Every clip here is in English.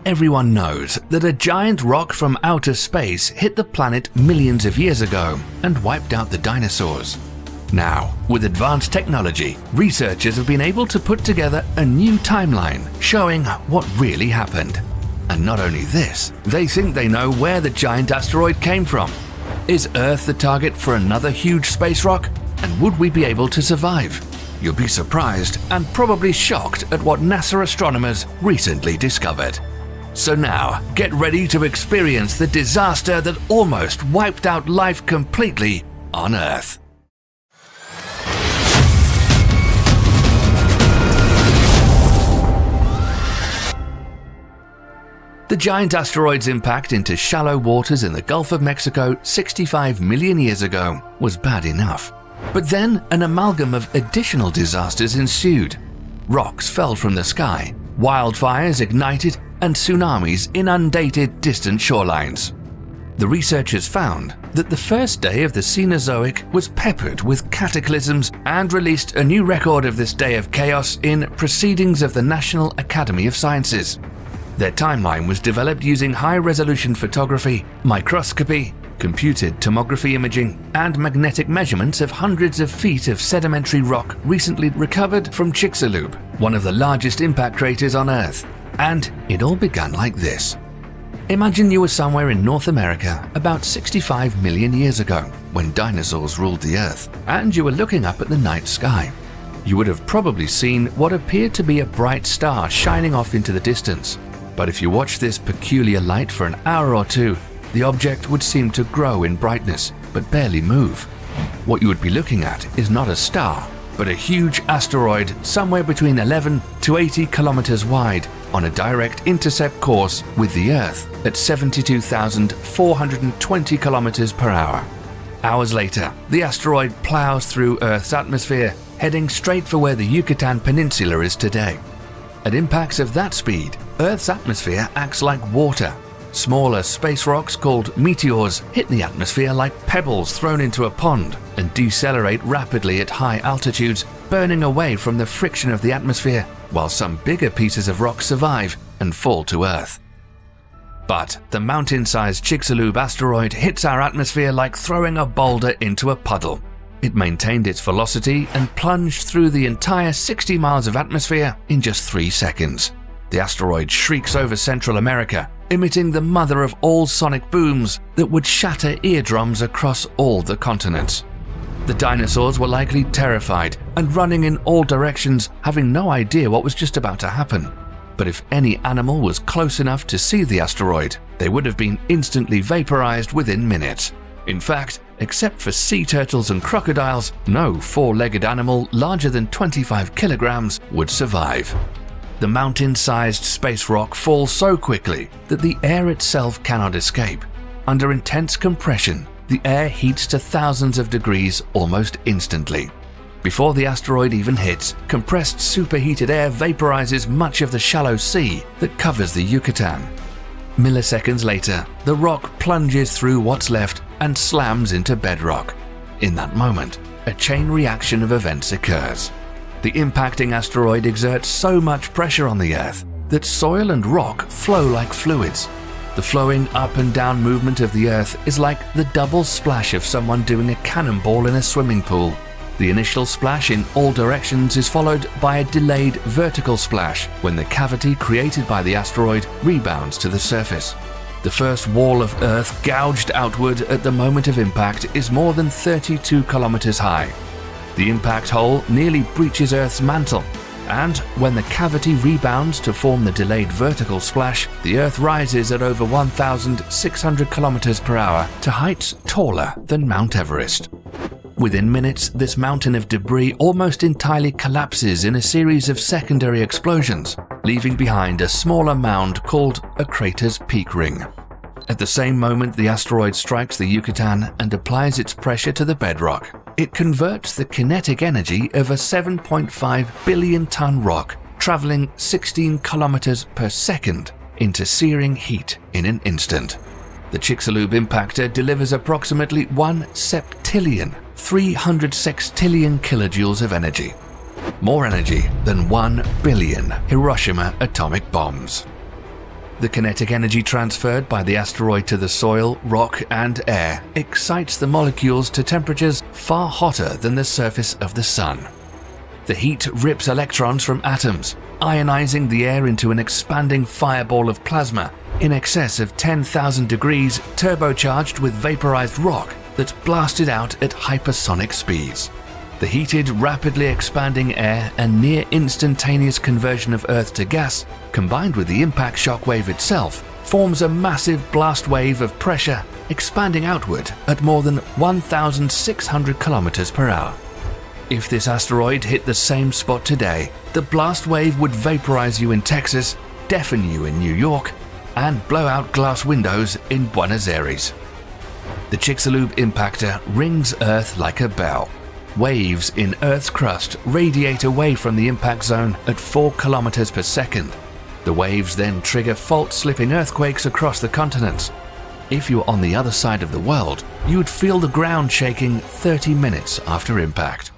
everyone knows that a giant rock from outer space hit the planet millions of years ago and wiped out the dinosaurs. Now, with advanced technology, researchers have been able to put together a new timeline showing what really happened. And not only this, they think they know where the giant asteroid came from. Is Earth the target for another huge space rock? And would we be able to survive? You'll be surprised and probably shocked at what NASA astronomers recently discovered. So now, get ready to experience the disaster that almost wiped out life completely on Earth. The giant asteroid's impact into shallow waters in the Gulf of Mexico 65 million years ago was bad enough. But then an amalgam of additional disasters ensued. Rocks fell from the sky, wildfires ignited, and tsunamis inundated distant shorelines. The researchers found that the first day of the Cenozoic was peppered with cataclysms and released a new record of this day of chaos in Proceedings of the National Academy of Sciences. Their timeline was developed using high-resolution photography, microscopy, computed tomography imaging, and magnetic measurements of hundreds of feet of sedimentary rock recently recovered from Chicxulub, one of the largest impact craters on Earth. And it all began like this. Imagine you were somewhere in North America about 65 million years ago, when dinosaurs ruled the Earth, and you were looking up at the night sky. You would have probably seen what appeared to be a bright star shining off into the distance. But if you watched this peculiar light for an hour or two, the object would seem to grow in brightness, but barely move. What you would be looking at is not a star, but a huge asteroid somewhere between 11 to 80 kilometers wide on a direct intercept course with the Earth at 72,420 kilometers per hour. Hours later, the asteroid plows through Earth's atmosphere, heading straight for where the Yucatan Peninsula is today. At impacts of that speed, Earth's atmosphere acts like water. Smaller space rocks called meteors hit the atmosphere like pebbles thrown into a pond and decelerate rapidly at high altitudes, burning away from the friction of the atmosphere, while some bigger pieces of rock survive and fall to Earth. But the mountain-sized Chicxulub asteroid hits our atmosphere like throwing a boulder into a puddle. It maintained its velocity and plunged through the entire 60 miles of atmosphere in just 3 seconds. The asteroid shrieks over Central America, emitting the mother of all sonic booms that would shatter eardrums across all the continents. The dinosaurs were likely terrified and running in all directions, having no idea what was just about to happen. But if any animal was close enough to see the asteroid, they would have been instantly vaporized within minutes. In fact, except for sea turtles and crocodiles, no four-legged animal larger than 25 kilograms would survive. The mountain-sized space rock falls so quickly that the air itself cannot escape. Under intense compression, the air heats to thousands of degrees almost instantly. Before the asteroid even hits, compressed superheated air vaporizes much of the shallow sea that covers the Yucatan. Milliseconds later, the rock plunges through what's left and slams into bedrock. In that moment, a chain reaction of events occurs. The impacting asteroid exerts so much pressure on the Earth that soil and rock flow like fluids. The flowing up and down movement of the Earth is like the double splash of someone doing a cannonball in a swimming pool. The initial splash in all directions is followed by a delayed vertical splash when the cavity created by the asteroid rebounds to the surface. The first wall of Earth gouged outward at the moment of impact is more than 32 kilometers high. The impact hole nearly breaches Earth's mantle, and when the cavity rebounds to form the delayed vertical splash, the Earth rises at over 1,600 kilometers per hour to heights taller than Mount Everest. Within minutes, this mountain of debris almost entirely collapses in a series of secondary explosions, leaving behind a smaller mound called a crater's peak ring. At the same moment the asteroid strikes the Yucatan and applies its pressure to the bedrock, it converts the kinetic energy of a 7.5 billion-ton rock traveling 16 kilometers per second into searing heat in an instant. The Chicxulub impactor delivers approximately 1 septillion, 300 sextillion kilojoules of energy. More energy than 1 billion Hiroshima atomic bombs. The kinetic energy transferred by the asteroid to the soil, rock, and air excites the molecules to temperatures far hotter than the surface of the Sun. The heat rips electrons from atoms, ionizing the air into an expanding fireball of plasma in excess of 10,000 degrees, turbocharged with vaporized rock that's blasted out at hypersonic speeds. The heated, rapidly expanding air and near instantaneous conversion of Earth to gas, combined with the impact shock wave itself, forms a massive blast wave of pressure expanding outward at more than 1,600 kilometers per hour. If this asteroid hit the same spot today, the blast wave would vaporize you in Texas, deafen you in New York, and blow out glass windows in Buenos Aires. The Chicxulub impactor rings Earth like a bell. Waves in Earth's crust radiate away from the impact zone at 4 kilometers per second. The waves then trigger fault-slipping earthquakes across the continents. If you were on the other side of the world, you would feel the ground shaking 30 minutes after impact.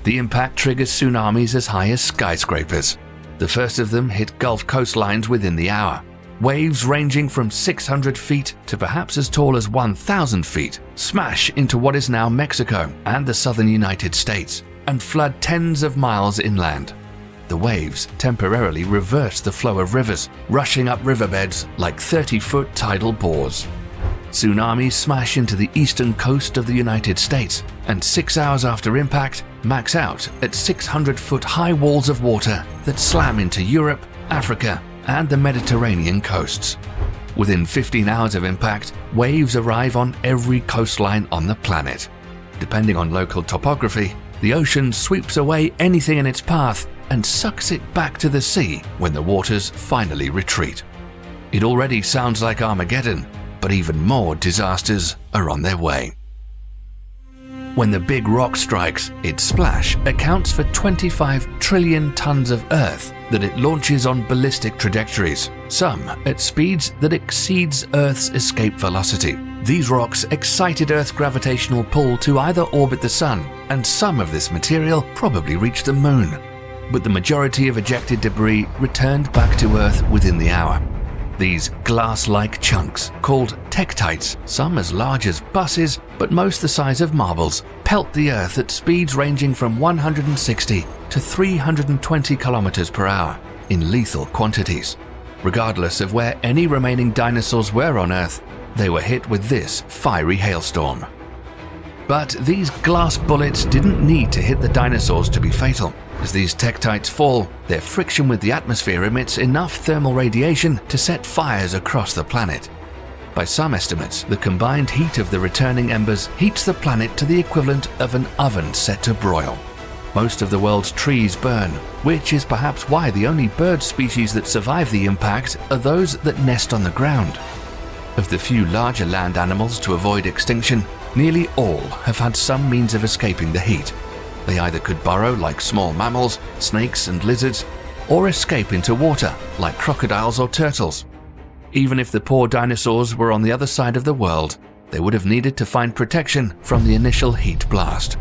The impact triggers tsunamis as high as skyscrapers. The first of them hit Gulf coastlines within the hour. Waves ranging from 600 feet to perhaps as tall as 1,000 feet smash into what is now Mexico and the southern United States and flood tens of miles inland. The waves temporarily reverse the flow of rivers, rushing up riverbeds like 30-foot tidal bores. Tsunamis smash into the eastern coast of the United States, and 6 hours after impact, max out at 600-foot high walls of water that slam into Europe, Africa, and the Mediterranean coasts. Within 15 hours of impact, waves arrive on every coastline on the planet. Depending on local topography, the ocean sweeps away anything in its path and sucks it back to the sea when the waters finally retreat. It already sounds like Armageddon, but even more disasters are on their way. When the big rock strikes, its splash accounts for 25 trillion tons of Earth that it launches on ballistic trajectories, some at speeds that exceeds Earth's escape velocity. These rocks excited Earth's gravitational pull to either orbit the Sun, and some of this material probably reached the Moon. But the majority of ejected debris returned back to Earth within the hour. These glass-like chunks, called tektites, some as large as buses, but most the size of marbles, pelt the Earth at speeds ranging from 160 to 320 kilometers per hour in lethal quantities. Regardless of where any remaining dinosaurs were on Earth, they were hit with this fiery hailstorm. But these glass bullets didn't need to hit the dinosaurs to be fatal. As these tektites fall, their friction with the atmosphere emits enough thermal radiation to set fires across the planet. By some estimates, the combined heat of the returning embers heats the planet to the equivalent of an oven set to broil. Most of the world's trees burn, which is perhaps why the only bird species that survive the impact are those that nest on the ground. Of the few larger land animals to avoid extinction, nearly all have had some means of escaping the heat. They either could burrow like small mammals, snakes and lizards, or escape into water like crocodiles or turtles. Even if the poor dinosaurs were on the other side of the world, they would have needed to find protection from the initial heat blast.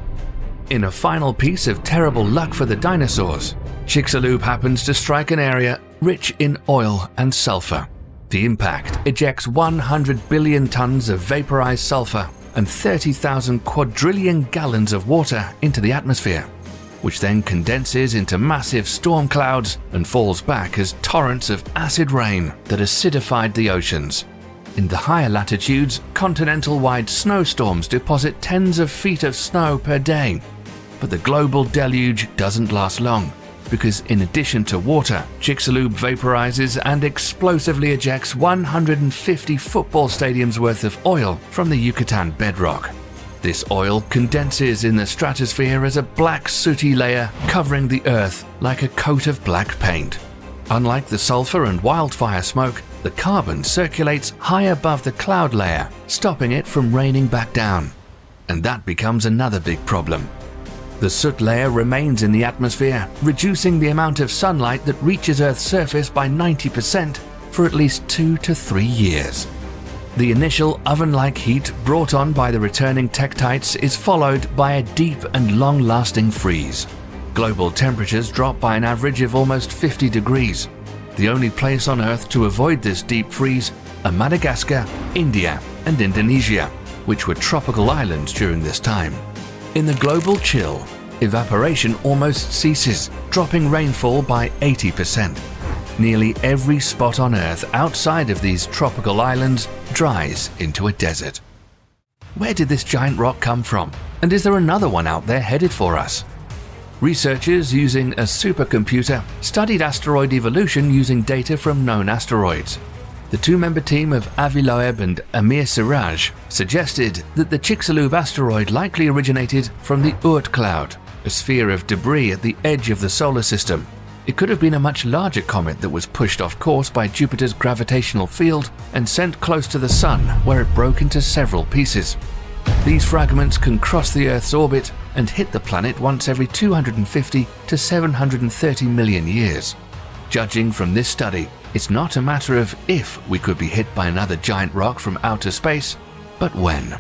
In a final piece of terrible luck for the dinosaurs, Chicxulub happens to strike an area rich in oil and sulfur. The impact ejects 100 billion tons of vaporized sulfur and 30,000 quadrillion gallons of water into the atmosphere, which then condenses into massive storm clouds and falls back as torrents of acid rain that acidified the oceans. In the higher latitudes, continental-wide snowstorms deposit tens of feet of snow per day. But the global deluge doesn't last long, because in addition to water, Chicxulub vaporizes and explosively ejects 150 football stadiums worth of oil from the Yucatan bedrock. This oil condenses in the stratosphere as a black sooty layer covering the Earth like a coat of black paint. Unlike the sulfur and wildfire smoke, the carbon circulates high above the cloud layer, stopping it from raining back down. And that becomes another big problem. The soot layer remains in the atmosphere, reducing the amount of sunlight that reaches Earth's surface by 90% for at least 2 to 3 years. The initial oven-like heat brought on by the returning tektites is followed by a deep and long-lasting freeze. Global temperatures drop by an average of almost 50 degrees. The only place on Earth to avoid this deep freeze are Madagascar, India, and Indonesia, which were tropical islands during this time. In the global chill, evaporation almost ceases, dropping rainfall by 80%. Nearly every spot on Earth outside of these tropical islands dries into a desert. Where did this giant rock come from? And is there another one out there headed for us? Researchers using a supercomputer studied asteroid evolution using data from known asteroids. The two-member team of Avi Loeb and Amir Siraj suggested that the Chicxulub asteroid likely originated from the Oort cloud, a sphere of debris at the edge of the solar system. It could have been a much larger comet that was pushed off course by Jupiter's gravitational field and sent close to the Sun, where it broke into several pieces. These fragments can cross the Earth's orbit and hit the planet once every 250 to 730 million years. Judging from this study, it's not a matter of if we could be hit by another giant rock from outer space, but when.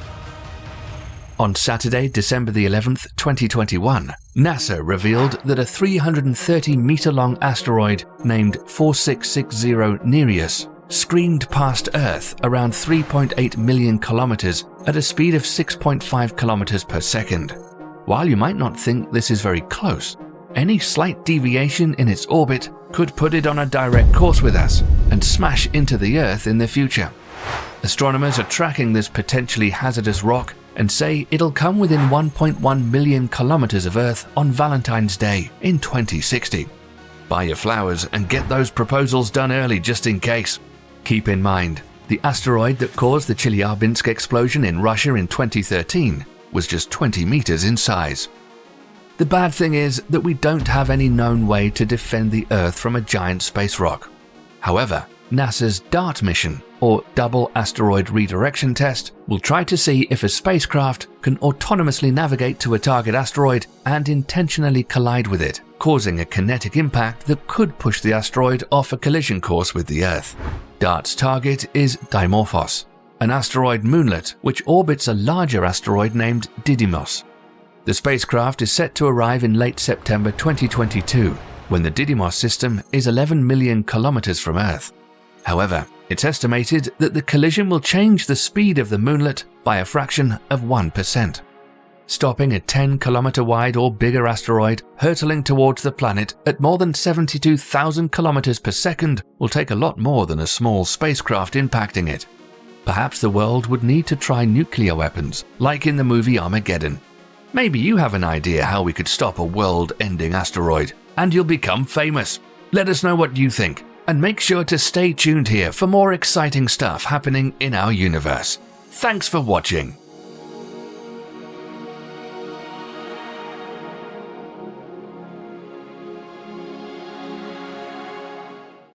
On Saturday, December the 11th, 2021, NASA revealed that a 330-meter-long asteroid named 4660 Nereus screamed past Earth around 3.8 million kilometers at a speed of 6.5 kilometers per second. While you might not think this is very close, any slight deviation in its orbit could put it on a direct course with us and smash into the Earth in the future. Astronomers are tracking this potentially hazardous rock and say it'll come within 1.1 million kilometers of Earth on Valentine's Day in 2060. Buy your flowers and get those proposals done early just in case. Keep in mind, the asteroid that caused the Chelyabinsk explosion in Russia in 2013 was just 20 meters in size. The bad thing is that we don't have any known way to defend the Earth from a giant space rock. However, NASA's DART mission, or Double Asteroid Redirection Test, will try to see if a spacecraft can autonomously navigate to a target asteroid and intentionally collide with it, causing a kinetic impact that could push the asteroid off a collision course with the Earth. DART's target is Dimorphos, an asteroid moonlet which orbits a larger asteroid named Didymos. The spacecraft is set to arrive in late September 2022, when the Didymos system is 11 million kilometers from Earth. However, it's estimated that the collision will change the speed of the moonlet by a fraction of 1%. Stopping a 10-kilometer wide or bigger asteroid hurtling towards the planet at more than 72,000 kilometers per second will take a lot more than a small spacecraft impacting it. Perhaps the world would need to try nuclear weapons, like in the movie Armageddon. Maybe you have an idea how we could stop a world-ending asteroid, and you'll become famous. Let us know what you think. And make sure to stay tuned here for more exciting stuff happening in our universe. Thanks for watching.